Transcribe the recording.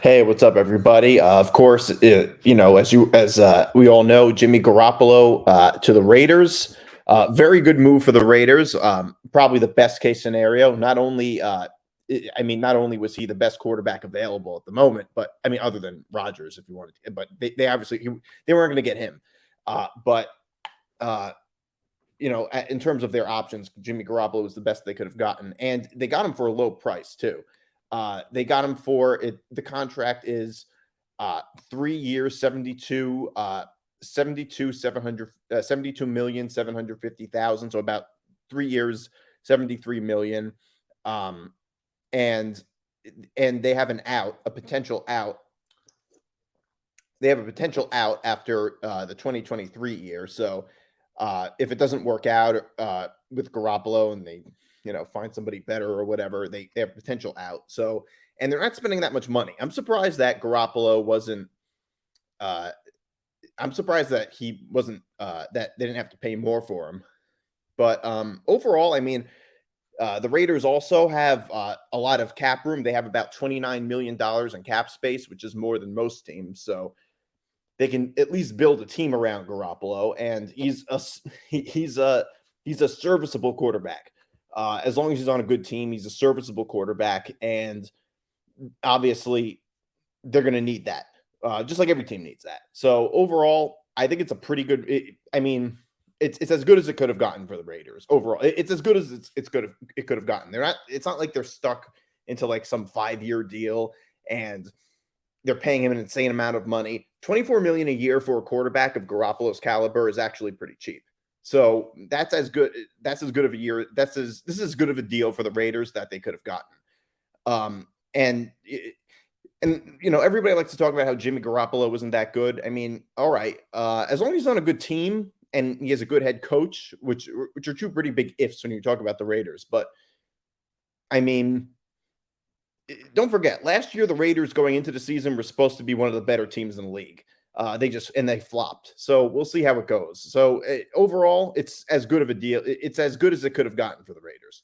Hey, what's up, everybody? Of course, as we all know, Jimmy Garoppolo to the Raiders. Very good move for the Raiders. Probably the best case scenario. Not only was he the best quarterback available at the moment, but I mean, other than Rodgers, if you wanted, but they obviously they weren't going to get him. But uh, in terms of their options, Jimmy Garoppolo was the best they could have gotten, and they got him for a low price too. They got him for it. The contract is 3 years, 72,750,000. So about 3 years, 73 million. Um, and they have an out, a potential out. They have a potential out after the 2023 year. So if it doesn't work out with Garoppolo and they, find somebody better or whatever, they have potential out. So, and they're not spending that much money. I'm surprised that Garoppolo wasn't. Uh, I'm surprised that he wasn't. That they didn't have to pay more for him. But overall, I mean, the Raiders also have a lot of cap room. They have about $29 million in cap space, which is more than most teams. So they can at least build a team around Garoppolo, and he's a serviceable quarterback. As long as he's on a good team, he's a serviceable quarterback, and obviously they're going to need that, just like every team needs that. So overall, I think it's a pretty good. It's as good as it could have gotten for the Raiders. Overall, it's as good as it could have gotten. They're not. It's not like they're stuck into like some 5-year deal and they're paying him an insane amount of money. $24 million a year for a quarterback of Garoppolo's caliber is actually pretty cheap. So that's as good. That's as good of a year. This is as good of a deal for the Raiders that they could have gotten. And everybody likes to talk about how Jimmy Garoppolo wasn't that good. I mean, all right, as long as he's on a good team and he has a good head coach, which are two pretty big ifs when you talk about the Raiders. But I mean, don't forget, last year the Raiders going into the season were supposed to be one of the better teams in the league. They flopped. So we'll see how it goes. So overall, it's as good of a deal. It's as good as it could have gotten for the Raiders.